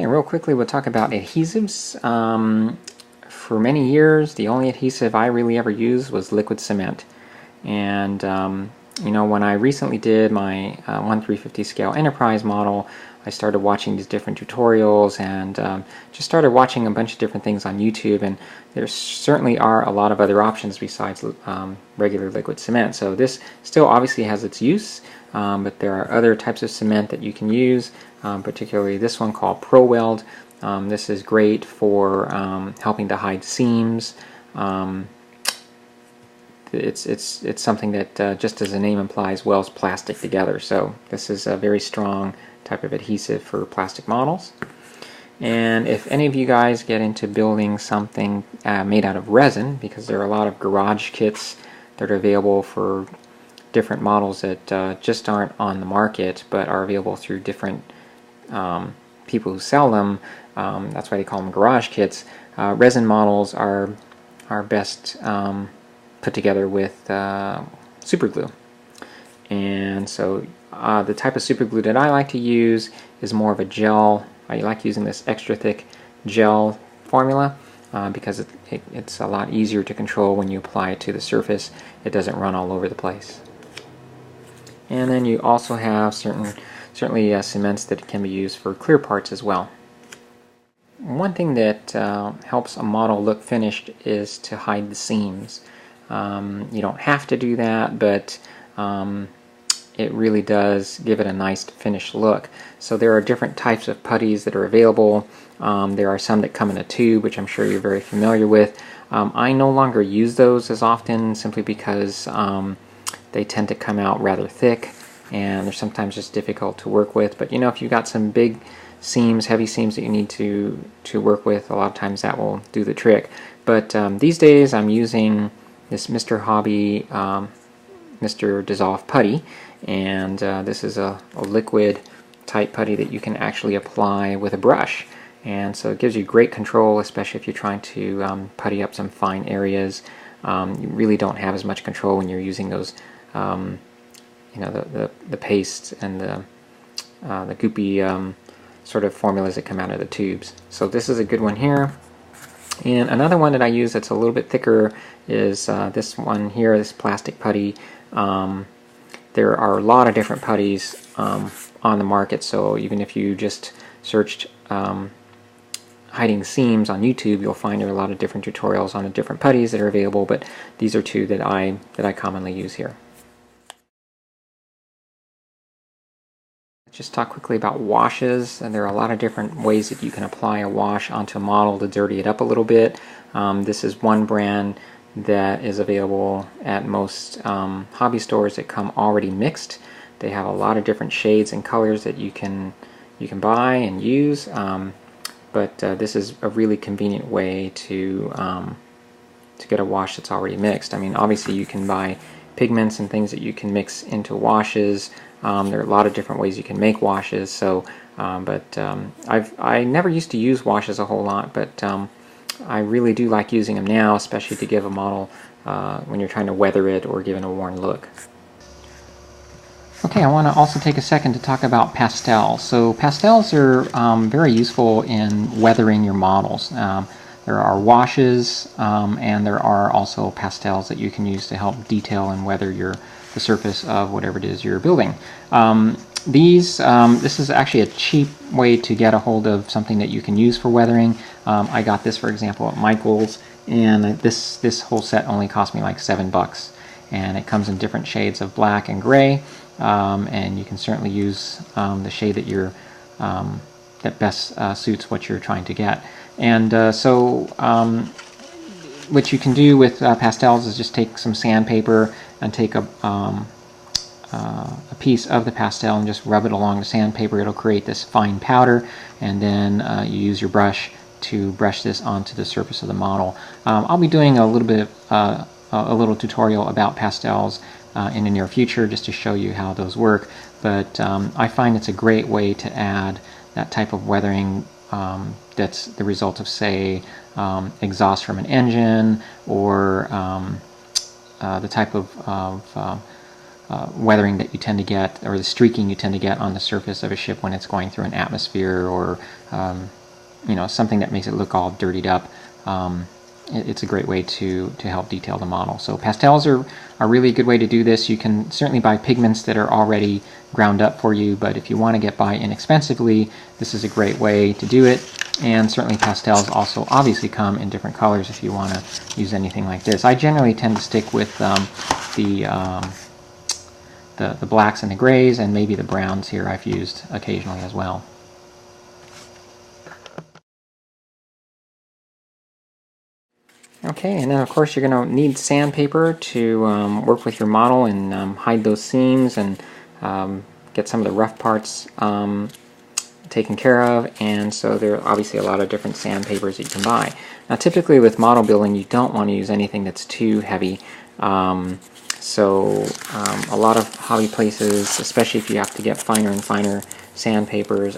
Okay, real quickly we'll talk about adhesives. For many years, the only adhesive I really ever used was liquid cement. And you know, when I recently did my 1/350 scale enterprise model, I started watching these different tutorials and just started watching a bunch of different things on YouTube, and there certainly are a lot of other options besides regular liquid cement. So this still obviously has its use, but there are other types of cement that you can use, particularly this one called Pro Weld. This is great for helping to hide seams. It's something that, just as the name implies, welds plastic together. So this is a very strong type of adhesive for plastic models. And if any of you guys get into building something made out of resin, because there are a lot of garage kits that are available for different models that just aren't on the market but are available through different people who sell them, that's why they call them garage kits. Resin models are best put together with super glue. And so the type of super glue that I like to use is more of a gel. I like using this extra thick gel formula because it's a lot easier to control when you apply it to the surface. It doesn't run all over the place. And then you also have certainly cements that can be used for clear parts as well. One thing that helps a model look finished is to hide the seams. You don't have to do that, but it really does give it a nice finished look. So there are different types of putties that are available. There are some that come in a tube, which I'm sure you're very familiar with. I no longer use those as often simply because they tend to come out rather thick and they're sometimes just difficult to work with. But you know, if you've got some big seams, heavy seams that you need to work with, a lot of times that will do the trick. But these days I'm using this Mr. Hobby Mr. Dissolve Putty, and this is a liquid type putty that you can actually apply with a brush, and so it gives you great control, especially if you're trying to putty up some fine areas. You really don't have as much control when you're using those you know, the paste and the goopy sort of formulas that come out of the tubes. So this is a good one here. And another one that I use that's a little bit thicker is this one here, this plastic putty. There are a lot of different putties on the market, so even if you just searched hiding seams on YouTube, you'll find there are a lot of different tutorials on the different putties that are available, but these are two that I commonly use here. Just talk quickly about washes, and there are a lot of different ways that you can apply a wash onto a model to dirty it up a little bit. This is one brand that is available at most hobby stores that come already mixed. They have a lot of different shades and colors that you can buy and use, but this is a really convenient way to get a wash that's already mixed. I mean, obviously you can buy pigments and things that you can mix into washes. There are a lot of different ways you can make washes. So, I never used to use washes a whole lot, but I really do like using them now, especially to give a model when you're trying to weather it or give it a worn look. Okay, I want to also take a second to talk about pastels. So pastels are very useful in weathering your models. There are washes and there are also pastels that you can use to help detail and weather the surface of whatever it is you're building. This is actually a cheap way to get a hold of something that you can use for weathering. I got this, for example, at Michael's, and this whole set only cost me like $7, and it comes in different shades of black and gray, and you can certainly use the shade that best suits what you're trying to get. And what you can do with pastels is just take some sandpaper and take a piece of the pastel and just rub it along the sandpaper. It'll create this fine powder, and then you use your brush to brush this onto the surface of the model. I'll be doing a little bit of a little tutorial about pastels in the near future, just to show you how those work. But I find it's a great way to add that type of weathering that's the result of, say, exhaust from an engine, or the type of weathering that you tend to get, or the streaking you tend to get on the surface of a ship when it's going through an atmosphere, or something that makes it look all dirtied up. It's a great way to help detail the model. So pastels are really a good way to do this. You can certainly buy pigments that are already ground up for you, but if you want to get by inexpensively, this is a great way to do it. And certainly pastels also obviously come in different colors if you want to use anything like this. I generally tend to stick with the blacks and the grays, and maybe the browns here I've used occasionally as well. Okay, and then of course you're going to need sandpaper to work with your model and hide those seams and get some of the rough parts taken care of. And so there are obviously a lot of different sandpapers that you can buy. Now typically with model building you don't want to use anything that's too heavy. So a lot of hobby places, especially if you have to get finer and finer sandpapers,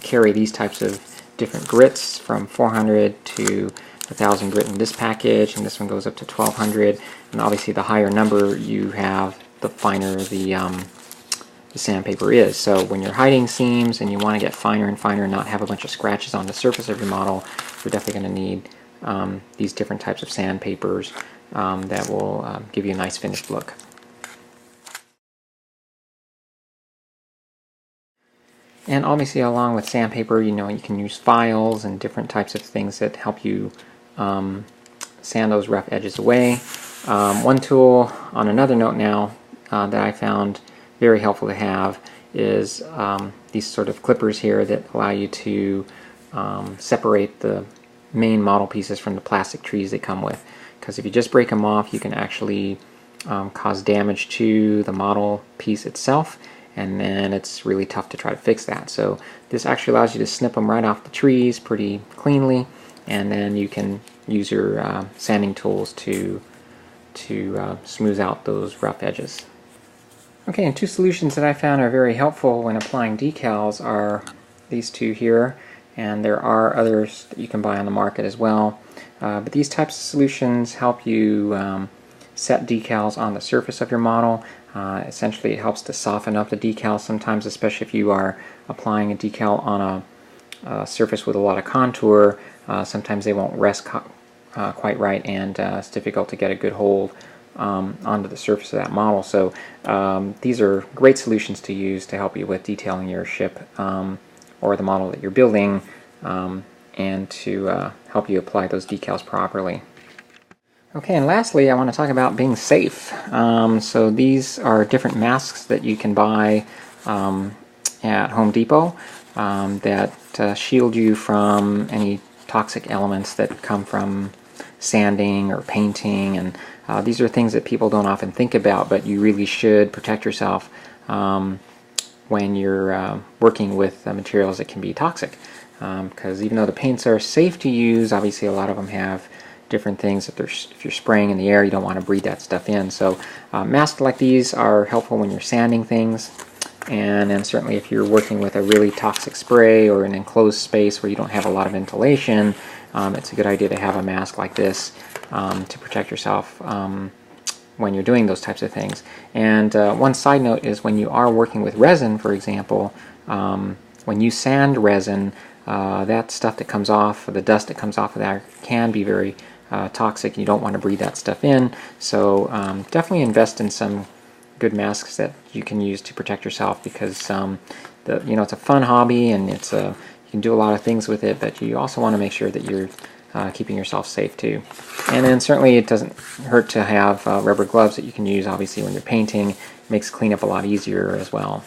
carry these types of different grits from 400 to 1,000 grit in this package, and this one goes up to 1,200. And obviously the higher number you have, the finer the sandpaper is. So when you're hiding seams and you want to get finer and finer and not have a bunch of scratches on the surface of your model, you're definitely going to need these different types of sandpapers that will give you a nice finished look. And obviously along with sandpaper, you can use files and different types of things that help you sand those rough edges away. One tool on another note now that I found very helpful to have is these sort of clippers here that allow you to separate the main model pieces from the plastic trees they come with. Because if you just break them off, you can actually cause damage to the model piece itself, and then it's really tough to try to fix that. So this actually allows you to snip them right off the trees pretty cleanly, and then you can use your sanding tools to smooth out those rough edges. Okay, and two solutions that I found are very helpful when applying decals are these two here, and there are others that you can buy on the market as well. But these types of solutions help you set decals on the surface of your model. Essentially it helps to soften up the decal sometimes, especially if you are applying a decal on a surface with a lot of contour. Sometimes they won't rest quite right, and it's difficult to get a good hold onto the surface of that model. So these are great solutions to use to help you with detailing your ship or the model that you're building, and to help you apply those decals properly. Okay, and lastly I want to talk about being safe. So these are different masks that you can buy at Home Depot that shield you from any toxic elements that come from sanding or painting, and these are things that people don't often think about, but you really should protect yourself when you're working with materials that can be toxic. Because even though the paints are safe to use, obviously a lot of them have different things that if you're spraying in the air, you don't want to breathe that stuff in. So masks like these are helpful when you're sanding things, and then certainly if you're working with a really toxic spray or an enclosed space where you don't have a lot of ventilation, it's a good idea to have a mask like this to protect yourself when you're doing those types of things. And one side note is when you are working with resin, for example, when you sand resin, that stuff that comes off, the dust that comes off of that, can be very toxic. You don't want to breathe that stuff in. So definitely invest in some good masks that you can use to protect yourself, because it's a fun hobby, and you can do a lot of things with it, but you also want to make sure that you're keeping yourself safe too. And then certainly it doesn't hurt to have rubber gloves that you can use obviously when you're painting. It makes cleanup a lot easier as well.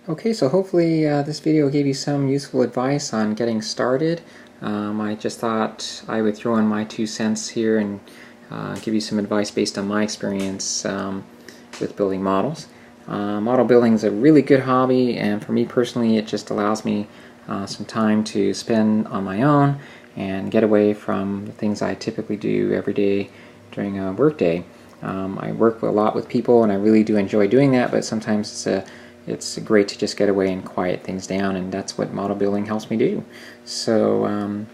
Okay, so hopefully this video gave you some useful advice on getting started. I just thought I would throw in my 2 cents here and give you some advice based on my experience with building models. Model building is a really good hobby, and for me personally it just allows me some time to spend on my own and get away from the things I typically do every day during a work day. I work a lot with people and I really do enjoy doing that, but sometimes it's great to just get away and quiet things down, and that's what model building helps me do. So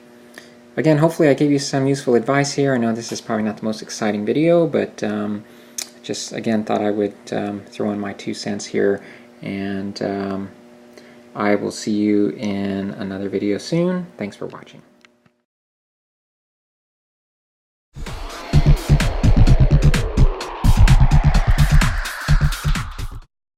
again, hopefully I gave you some useful advice here. I know this is probably not the most exciting video, but just again thought I would throw in my 2 cents here, and I will see you in another video soon. Thanks for watching.